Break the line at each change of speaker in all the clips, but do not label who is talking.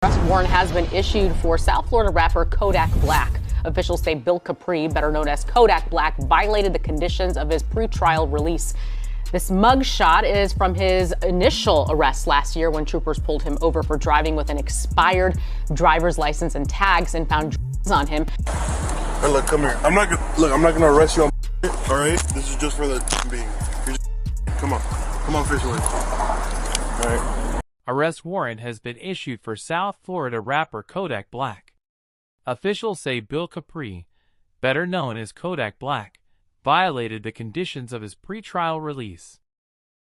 Arrest warrant has been issued for South Florida rapper Kodak Black. Officials say Bill Capri, better known as Kodak Black, violated the conditions of his pretrial release. This mugshot is from his initial arrest last year when troopers pulled him over for driving with an expired driver's license and tags and found drugs on him.
Hey, look, come here. I'm not gonna arrest you on all right? This is just for the being. Come on, fish away. All right.
Arrest warrant has been issued for South Florida rapper Kodak Black. Officials say Bill Capri, better known as Kodak Black, violated the conditions of his pretrial release.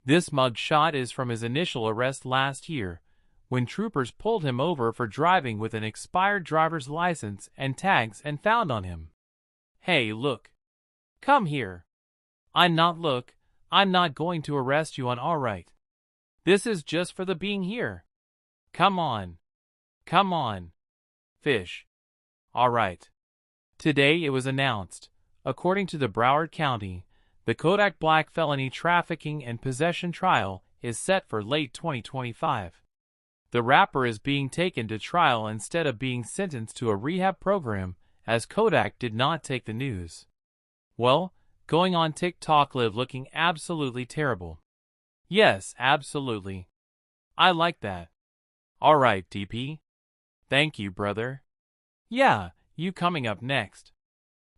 This mug shot is from his initial arrest last year, when troopers pulled him over for driving with an expired driver's license and tags and found on him. Hey, look. Come here. I'm not going to arrest you on all right. This is just for the being here. Come on, fish. All right. Today it was announced, according to the Broward County, the Kodak Black felony trafficking and possession trial is set for late 2025. The rapper is being taken to trial instead of being sentenced to a rehab program, as Kodak did not take the news. Well, going on TikTok live looking absolutely terrible. Yes, absolutely. I like that. All right, DP. Thank you, brother. Yeah, you coming up next.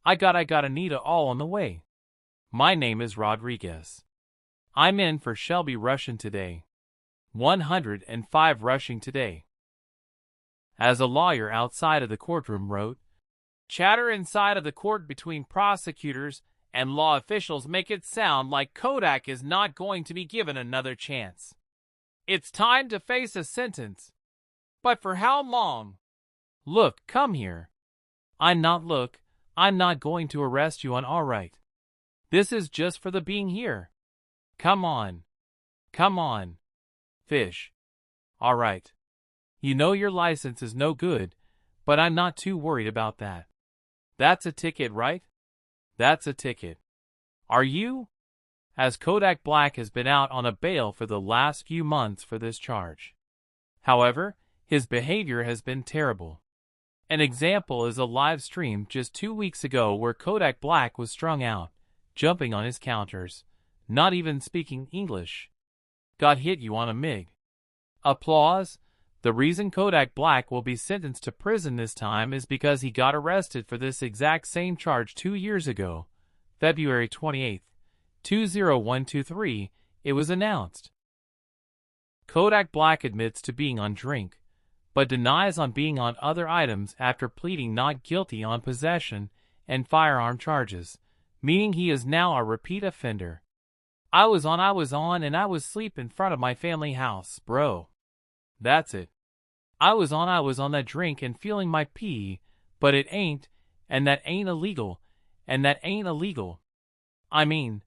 I got Anita all on the way. My name is Rodriguez. I'm in for Shelby rushing today. 105 rushing today. As a lawyer outside of the courtroom wrote, chatter inside of the court between prosecutors and law officials make it sound like Kodak is not going to be given another chance. It's time to face a sentence. But for how long? Look, come here. I'm not going to arrest you on all right. This is just for the being here. Come on, fish. All right. You know your license is no good, but I'm not too worried about that. That's a ticket, right? That's a ticket. Are you? As Kodak Black has been out on a bail for the last few months for this charge. However, his behavior has been terrible. An example is a live stream just 2 weeks ago where Kodak Black was strung out, jumping on his counters, not even speaking English. Got hit you on a MiG. Applause. The reason Kodak Black will be sentenced to prison this time is because he got arrested for this exact same charge 2 years ago, February 28, 20123, it was announced. Kodak Black admits to being on drink, but denies on being on other items after pleading not guilty on possession and firearm charges, meaning he is now a repeat offender. I was on and I was sleep in front of my family house, bro. That's it. I was on that drink and feeling my pee, but it ain't, and that ain't illegal, I mean,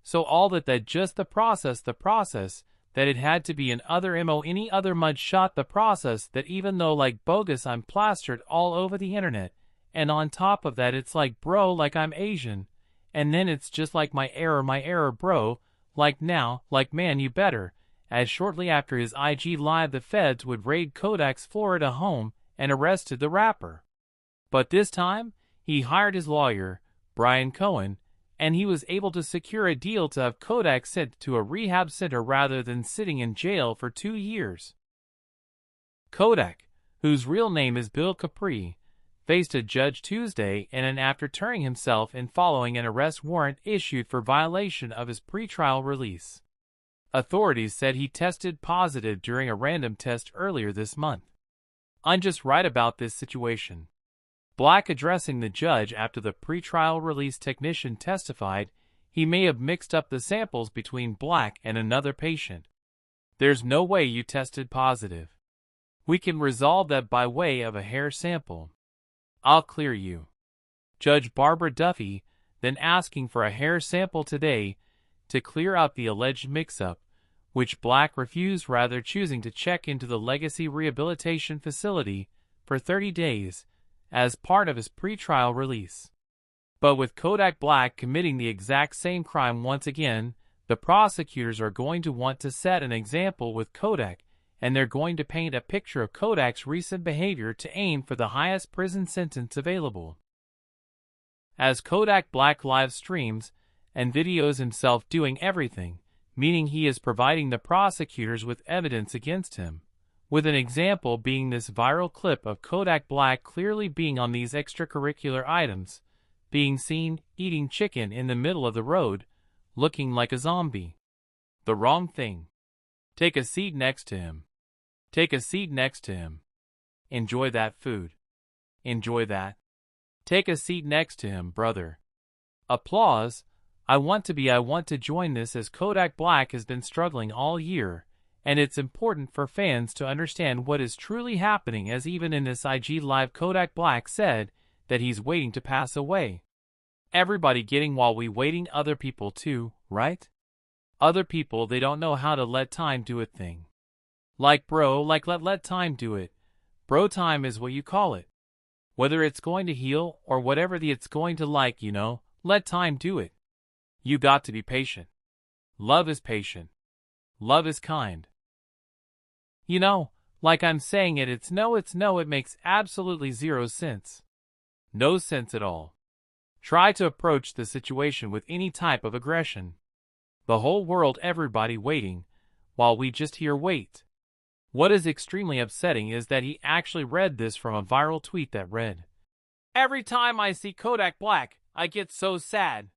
so all that just the process, that it had to be an other any other mud shot the process that even though like bogus I'm plastered all over the internet, and on top of that it's like bro like I'm Asian, and then it's just like my error bro, like now, like man you better. As shortly after his IG live the feds would raid Kodak's Florida home and arrested the rapper. But this time, he hired his lawyer, Brian Cohen, and he was able to secure a deal to have Kodak sent to a rehab center rather than sitting in jail for 2 years. Kodak, whose real name is Bill Capri, faced a judge Tuesday after turning himself in following an arrest warrant issued for violation of his pretrial release. Authorities said he tested positive during a random test earlier this month. I'm just right about this situation. Black addressing the judge after the pretrial release technician testified he may have mixed up the samples between Black and another patient. There's no way you tested positive. We can resolve that by way of a hair sample. I'll clear you. Judge Barbara Duffy, then asking for a hair sample today to clear out the alleged mix-up, which Black refused, rather choosing to check into the Legacy Rehabilitation Facility for 30 days as part of his pretrial release. But with Kodak Black committing the exact same crime once again, the prosecutors are going to want to set an example with Kodak and they're going to paint a picture of Kodak's recent behavior to aim for the highest prison sentence available. As Kodak Black live streams and videos himself doing everything, meaning he is providing the prosecutors with evidence against him, with an example being this viral clip of Kodak Black clearly being on these extracurricular items, being seen eating chicken in the middle of the road, looking like a zombie. The wrong thing. Take a seat next to him. Take a seat next to him. Enjoy that food. Enjoy that. Take a seat next to him, brother. Applause. I want to join this, as Kodak Black has been struggling all year, and it's important for fans to understand what is truly happening, as even in this IG Live Kodak Black said that he's waiting to pass away. Everybody getting while we waiting, other people too, right? Other people, they don't know how to let time do a thing. Like bro, like let time do it. Bro time is what you call it. Whether it's going to heal or whatever it's going to like, let time do it. You got to be patient. Love is patient. Love is kind. Like I'm saying it, it makes absolutely zero sense. No sense at all. Try to approach the situation with any type of aggression. The whole world, everybody waiting, while we just here wait. What is extremely upsetting is that he actually read this from a viral tweet that read, "Every time I see Kodak Black, I get so sad.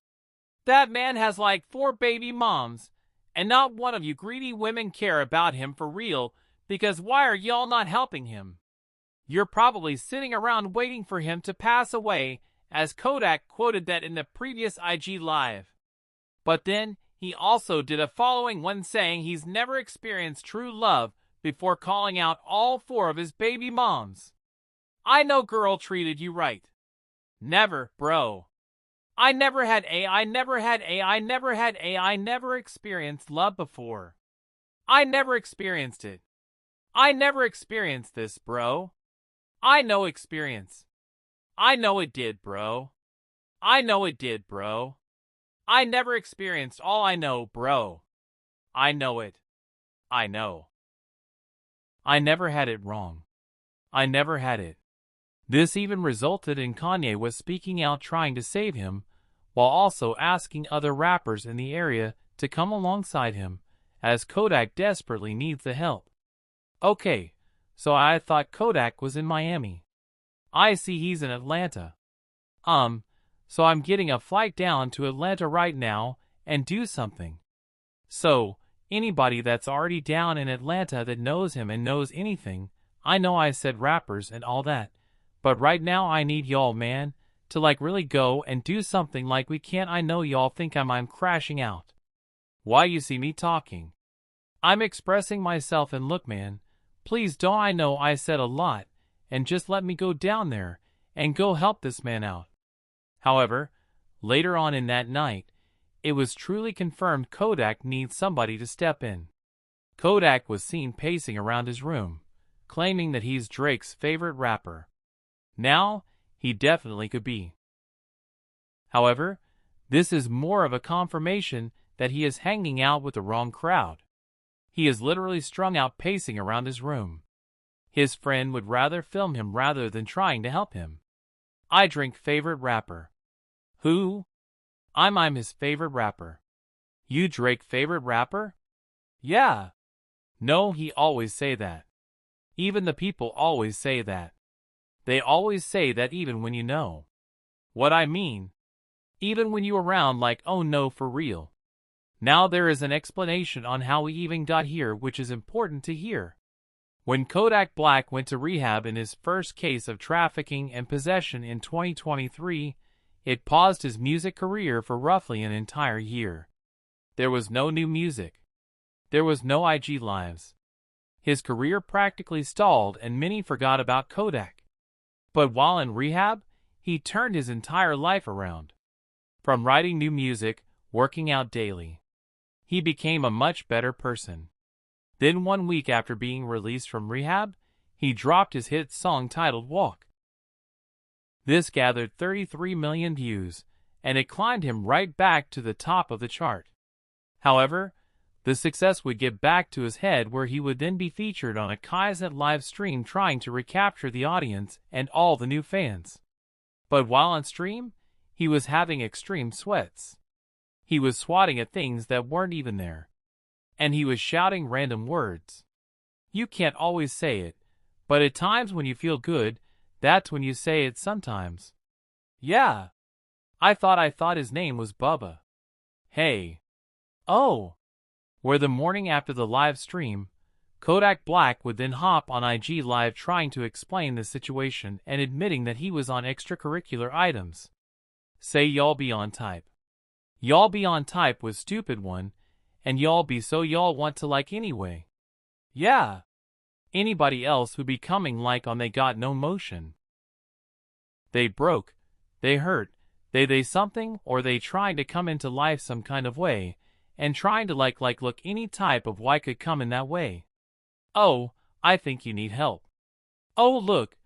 That man has like 4 baby moms, and not one of you greedy women care about him for real, because why are y'all not helping him? You're probably sitting around waiting for him to pass away," as Kodak quoted that in the previous IG Live. But then, he also did a following one saying he's never experienced true love before calling out all 4 of his baby moms. I know girl treated you right. Never, bro. I never experienced love before. I never experienced it. I never experienced this, bro. I know experience. I know it did, bro. I know it did, bro. I never experienced all I know, bro. I know it. I know. I never had it wrong. I never had it. This even resulted in Kanye West speaking out trying to save him, while also asking other rappers in the area to come alongside him, as Kodak desperately needs the help. Okay, so I thought Kodak was in Miami. I see he's in Atlanta. So I'm getting a flight down to Atlanta right now and do something. So, anybody that's already down in Atlanta that knows him and knows anything, I know I said rappers and all that, but right now I need y'all, man, to really go and do something we can't. I know y'all think I'm crashing out. Why you see me talking? I'm expressing myself, and look, man, please don't. I know I said a lot, and just let me go down there and go help this man out. However, later on in that night, it was truly confirmed Kodak needs somebody to step in. Kodak was seen pacing around his room, claiming that he's Drake's favorite rapper. Now, he definitely could be. However, this is more of a confirmation that he is hanging out with the wrong crowd. He is literally strung out pacing around his room. His friend would rather film him rather than trying to help him. I drink favorite rapper. Who? I'm his favorite rapper. You Drake favorite rapper? Yeah. No, he always say that. Even the people always say that. They always say that even when you know what I mean. Even when you around oh no, for real. Now there is an explanation on how we even got here, which is important to hear. When Kodak Black went to rehab in his first case of trafficking and possession in 2023, it paused his music career for roughly an entire year. There was no new music. There was no IG lives. His career practically stalled and many forgot about Kodak. But while in rehab, he turned his entire life around. From writing new music, working out daily, he became a much better person. Then 1 week after being released from rehab, he dropped his hit song titled Walk. This gathered 33 million views, and it climbed him right back to the top of the chart. However, The success would get back to his head, where he would then be featured on a KODAK live stream trying to recapture the audience and all the new fans. But while on stream, he was having extreme sweats. He was swatting at things that weren't even there. And he was shouting random words. You can't always say it, but at times when you feel good, that's when you say it sometimes. Yeah. I thought his name was Bubba. Hey. Oh. Where the morning after the live stream, KODAK Black would then hop on IG Live trying to explain the situation and admitting that he was on extracurricular items. Say y'all be on type. Y'all be on type was stupid one, and y'all be so y'all want to like anyway. Yeah. Anybody else who be coming like on they got no motion. They broke, they hurt, they something, or they trying to come into life some kind of way, and trying to like look any type of why could come in that way. Oh, I think you need help. Oh look,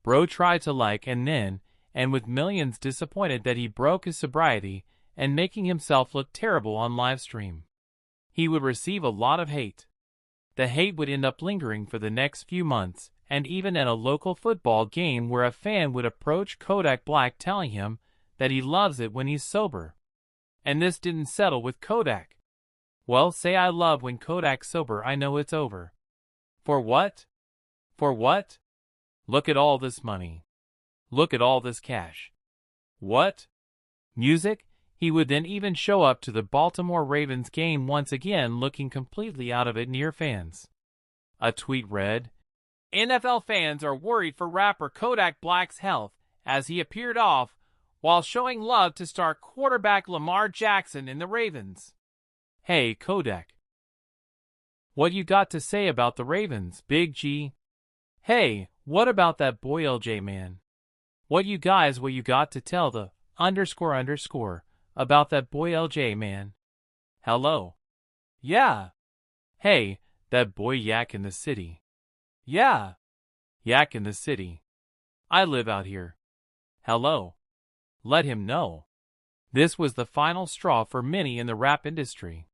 bro tried to like and with millions disappointed that he broke his sobriety and making himself look terrible on live stream. He would receive a lot of hate. The hate would end up lingering for the next few months, and even at a local football game where a fan would approach KODAK Black telling him that he loves it when he's sober. And this didn't settle with KODAK. Well, say I love when KODAK's sober, I know it's over. For what? For what? Look at all this money. Look at all this cash. What? Music? He would then even show up to the Baltimore Ravens game once again looking completely out of it near fans. A tweet read, NFL fans are worried for rapper KODAK Black's health as he appeared off while showing love to star quarterback Lamar Jackson in the Ravens. Hey KODAK. What you got to say about the Ravens, Big G? Hey, what about that boy LJ man? What you got to tell the __ about that boy LJ man? Hello? Yeah. Hey, that boy Yak in the city. Yeah. Yak in the city. I live out here. Hello. Let him know. This was the final straw for many in the rap industry.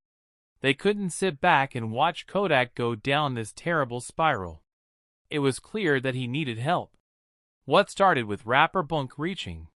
They couldn't sit back and watch KODAK go down this terrible spiral. It was clear that he needed help. What started with rapper Bunk reaching